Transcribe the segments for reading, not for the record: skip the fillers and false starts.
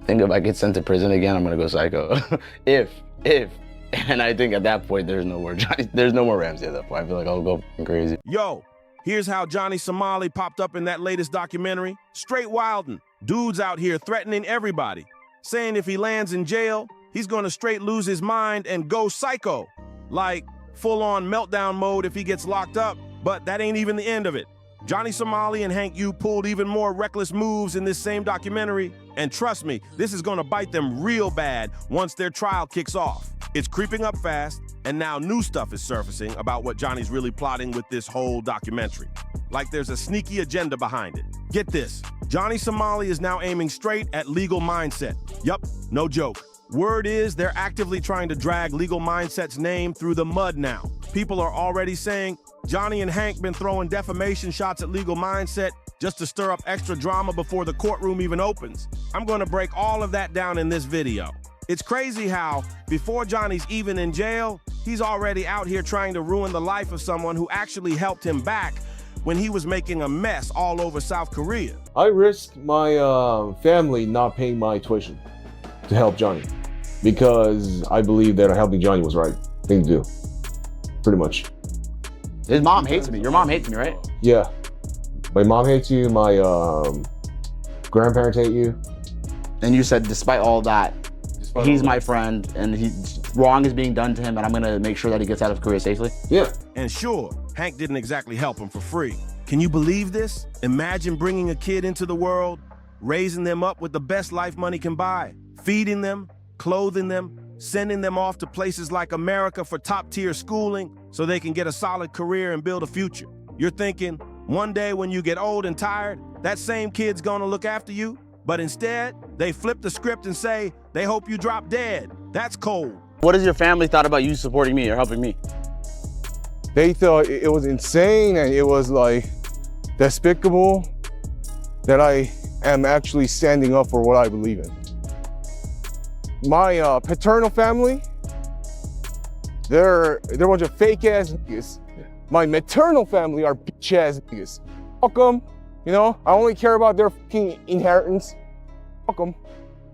think if I get sent to prison again, I'm gonna go psycho. if. And I think at that point, there's no more Ramsey at that point. I feel like I'll go crazy. Yo, here's how Johnny Somali popped up in that latest documentary. Straight wildin'. Dude's out here threatening everybody, saying if he lands in jail, he's gonna straight lose his mind and go psycho. Like full-on meltdown mode if he gets locked up, but that ain't even the end of it. Johnny Somali and Hank pulled even more reckless moves in this same documentary, and trust me, this is gonna bite them real bad once their trial kicks off. It's creeping up fast, and now new stuff is surfacing about what Johnny's really plotting with this whole documentary. Like there's a sneaky agenda behind it. Get this, Johnny Somali is now aiming straight at Legal Mindset. Yup, no joke. Word is they're actively trying to drag Legal Mindset's name through the mud now. People are already saying Johnny and Hank been throwing defamation shots at Legal Mindset just to stir up extra drama before the courtroom even opens. I'm gonna break all of that down in this video. It's crazy how, before Johnny's even in jail, he's already out here trying to ruin the life of someone who actually helped him back when he was making a mess all over South Korea. I risked my family not paying my tuition to help Johnny because I believe that helping Johnny was the right thing to do, pretty much. His mom hates me. Your mom hates me, right? Yeah. My mom hates you, my grandparents hate you. And you said, despite all that, he's my friend, and wrong is being done to him, and I'm gonna make sure that he gets out of Korea safely? Yeah. And sure, Hank didn't exactly help him for free. Can you believe this? Imagine bringing a kid into the world, raising them up with the best life money can buy, feeding them, clothing them, sending them off to places like America for top-tier schooling so they can get a solid career and build a future. You're thinking, one day when you get old and tired, that same kid's gonna look after you, but instead, they flip the script and say, they hope you drop dead. That's cold. What has your family thought about you supporting me or helping me? They thought it was insane and it was like despicable that I am actually standing up for what I believe in. My paternal family, they're a bunch of fake ass niggas. My maternal family are bitch ass niggas. Fuck them, you know? I only care about their fucking inheritance. Fuck them.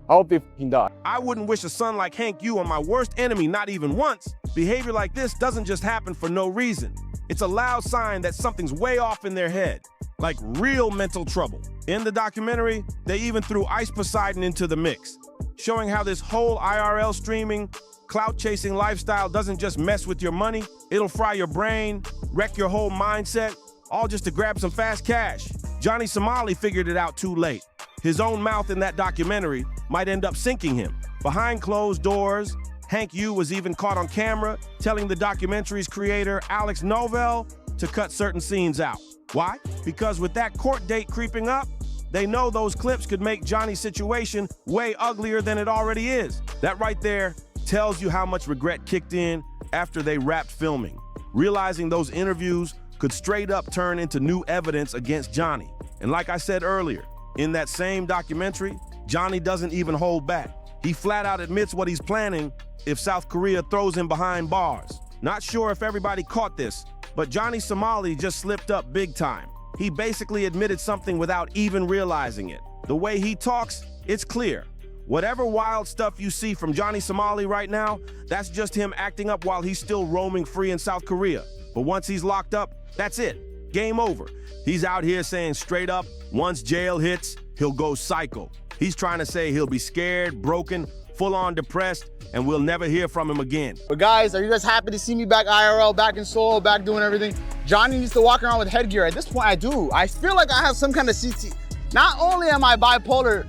I hope they fucking die. I wouldn't wish a son like Hank on my worst enemy, not even once. Behavior like this doesn't just happen for no reason. It's a loud sign that something's way off in their head, like real mental trouble. In the documentary, they even threw Ice Poseidon into the mix, showing how this whole IRL streaming, clout-chasing lifestyle doesn't just mess with your money, it'll fry your brain, wreck your whole mindset, all just to grab some fast cash. Johnny Somali figured it out too late. His own mouth in that documentary might end up sinking him. Behind closed doors, Hank was even caught on camera telling the documentary's creator, Alex Novell, to cut certain scenes out. Why? Because with that court date creeping up, they know those clips could make Johnny's situation way uglier than it already is. That right there tells you how much regret kicked in after they wrapped filming, realizing those interviews could straight up turn into new evidence against Johnny. And like I said earlier, in that same documentary, Johnny doesn't even hold back. He flat out admits what he's planning if South Korea throws him behind bars. Not sure if everybody caught this, but Johnny Somali just slipped up big time. He basically admitted something without even realizing it. The way he talks, it's clear. Whatever wild stuff you see from Johnny Somali right now, that's just him acting up while he's still roaming free in South Korea. But once he's locked up, that's it. Game over. He's out here saying straight up, once jail hits, he'll go psycho. He's trying to say he'll be scared, broken, full-on depressed, and we'll never hear from him again. But guys, are you guys happy to see me back IRL, back in Seoul, back doing everything? Johnny needs to walk around with headgear. At this point, I do. I feel like I have some kind of CTE. Not only am I bipolar,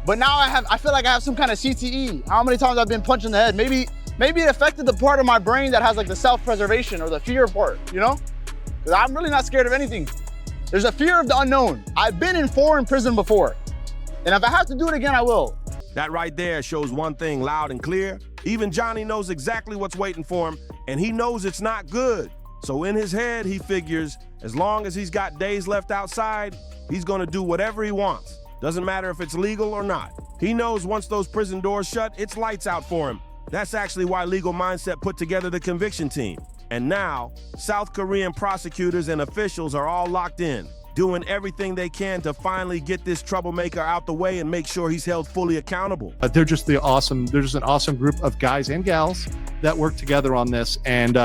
but now I feel like I have some kind of CTE. How many times I've been punched in the head? Maybe it affected the part of my brain that has like the self-preservation or the fear part, you know? Because I'm really not scared of anything. There's a fear of the unknown. I've been in foreign prison before. And if I have to do it again, I will. That right there shows one thing loud and clear. Even Johnny knows exactly what's waiting for him, and he knows it's not good. So in his head, he figures, as long as he's got days left outside, he's gonna do whatever he wants. Doesn't matter if it's legal or not. He knows once those prison doors shut, it's lights out for him. That's actually why Legal Mindset put together the conviction team. And now, South Korean prosecutors and officials are all locked in. doing everything they can to finally get this troublemaker out the way and make sure he's held fully accountable. They're just an awesome group of guys and gals that work together on this. And,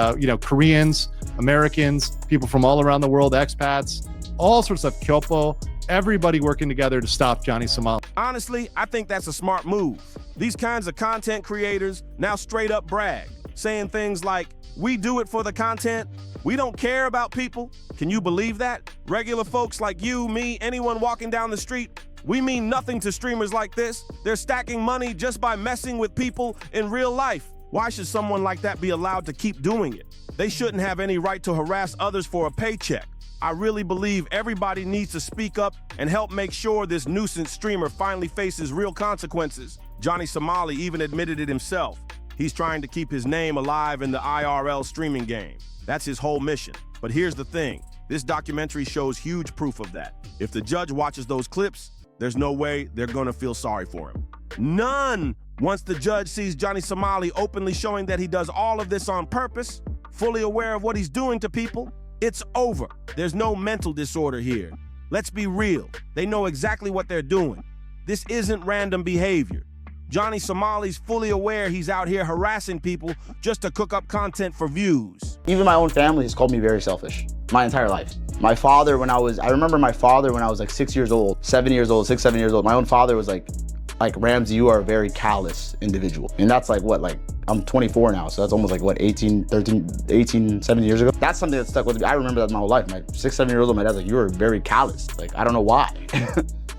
Koreans, Americans, people from all around the world, expats, all sorts of kyopo, everybody working together to stop Johnny Somali. Honestly, I think that's a smart move. These kinds of content creators now straight up brag, saying things like, "We do it for the content. We don't care about people." Can you believe that? Regular folks like you, me, anyone walking down the street, we mean nothing to streamers like this. They're stacking money just by messing with people in real life. Why should someone like that be allowed to keep doing it? They shouldn't have any right to harass others for a paycheck. I really believe everybody needs to speak up and help make sure this nuisance streamer finally faces real consequences. Johnny Somali even admitted it himself. He's trying to keep his name alive in the IRL streaming game. That's his whole mission. But here's the thing. This documentary shows huge proof of that. If the judge watches those clips, there's no way they're gonna feel sorry for him. None! Once the judge sees Johnny Somali openly showing that he does all of this on purpose, fully aware of what he's doing to people, it's over. There's no mental disorder here. Let's be real. They know exactly what they're doing. This isn't random behavior. Johnny Somali's fully aware he's out here harassing people just to cook up content for views. Even my own family has called me very selfish my entire life. My father, I remember my father when I was like 6 years old, 7 years old, 6, 7 years old, my own father was like, Ramsey, you are a very callous individual. And that's like what, I'm 24 now, so that's almost like what, 18, 17 years ago? That's something that stuck with me. I remember that my whole life. My 6, 7 years old, my dad's like, you are very callous. Like, I don't know why.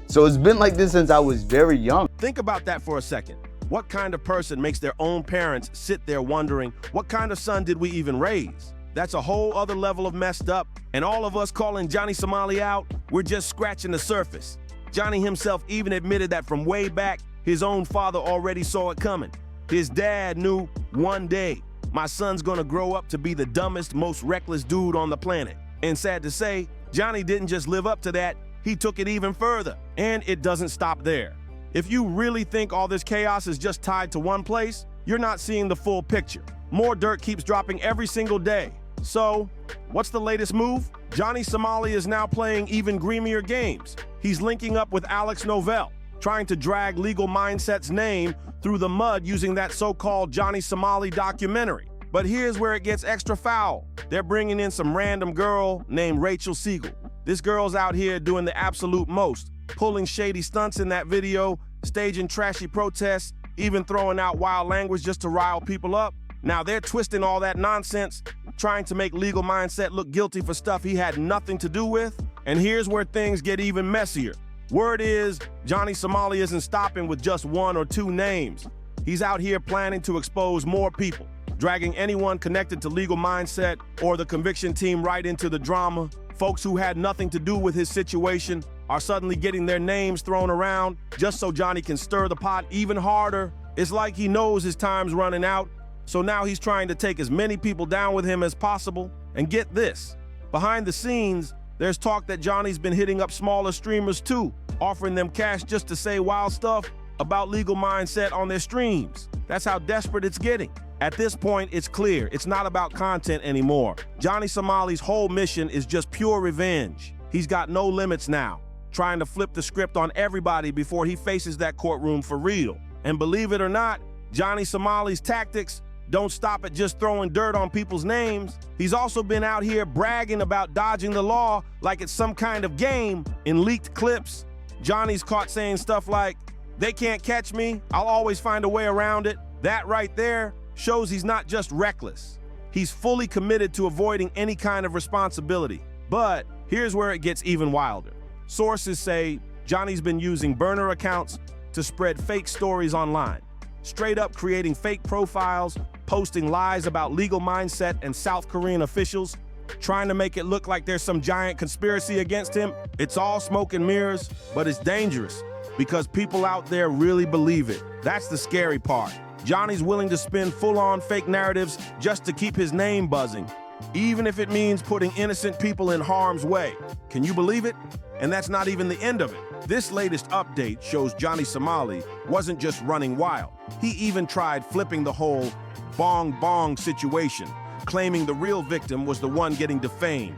So it's been like this since I was very young. Think about that for a second. What kind of person makes their own parents sit there wondering, what kind of son did we even raise? That's a whole other level of messed up, and all of us calling Johnny Somali out, we're just scratching the surface. Johnny himself even admitted that from way back, his own father already saw it coming. His dad knew one day, my son's gonna grow up to be the dumbest, most reckless dude on the planet. And sad to say, Johnny didn't just live up to that, he took it even further. And it doesn't stop there. If you really think all this chaos is just tied to one place, you're not seeing the full picture. More dirt keeps dropping every single day. So, what's the latest move? Johnny Somali is now playing even greenier games. He's linking up with Alex Novell, trying to drag Legal Mindset's name through the mud using that so-called Johnny Somali documentary. But here's where it gets extra foul. They're bringing in some random girl named Rachel Siegel. This girl's out here doing the absolute most, pulling shady stunts in that video, staging trashy protests, even throwing out wild language just to rile people up. Now they're twisting all that nonsense, trying to make Legal Mindset look guilty for stuff he had nothing to do with. And here's where things get even messier. Word is, Johnny Somali isn't stopping with just 1 or 2 names. He's out here planning to expose more people, dragging anyone connected to Legal Mindset or the conviction team right into the drama. Folks who had nothing to do with his situation are suddenly getting their names thrown around just so Johnny can stir the pot even harder. It's like he knows his time's running out, so now he's trying to take as many people down with him as possible. And get this, behind the scenes, there's talk that Johnny's been hitting up smaller streamers too, offering them cash just to say wild stuff about Legal Mindset on their streams. That's how desperate it's getting. At this point, it's clear it's not about content anymore. Johnny Somali's whole mission is just pure revenge. He's got no limits now, trying to flip the script on everybody before he faces that courtroom for real. And believe it or not, Johnny Somali's tactics don't stop at just throwing dirt on people's names. He's also been out here bragging about dodging the law like it's some kind of game. In leaked clips, Johnny's caught saying stuff like, "They can't catch me, I'll always find a way around it." That right there shows he's not just reckless. He's fully committed to avoiding any kind of responsibility. But here's where it gets even wilder. Sources say Johnny's been using burner accounts to spread fake stories online, straight up creating fake profiles, posting lies about Legal Mindset and South Korean officials, trying to make it look like there's some giant conspiracy against him. It's all smoke and mirrors, but it's dangerous because people out there really believe it. That's the scary part. Johnny's willing to spin full-on fake narratives just to keep his name buzzing, even if it means putting innocent people in harm's way. Can you believe it? And that's not even the end of it. This latest update shows Johnny Somali wasn't just running wild. He even tried flipping the whole bong situation, claiming the real victim was the one getting defamed,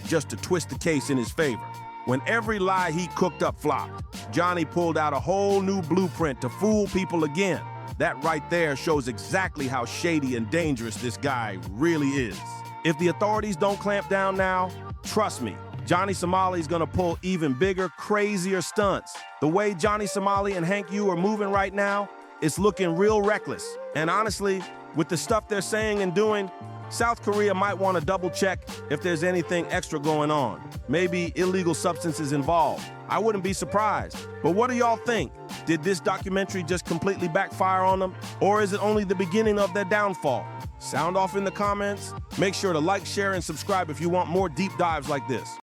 just to twist the case in his favor. When every lie he cooked up flopped, Johnny pulled out a whole new blueprint to fool people again. That right there shows exactly how shady and dangerous this guy really is. If the authorities don't clamp down now, trust me, Johnny Somali's gonna pull even bigger, crazier stunts. The way Johnny Somali and Hank Yu are moving right now, it's looking real reckless. And honestly, with the stuff they're saying and doing, South Korea might want to double check if there's anything extra going on. Maybe illegal substances involved. I wouldn't be surprised. But what do y'all think? Did this documentary just completely backfire on them? Or is it only the beginning of their downfall? Sound off in the comments. Make sure to like, share, and subscribe if you want more deep dives like this.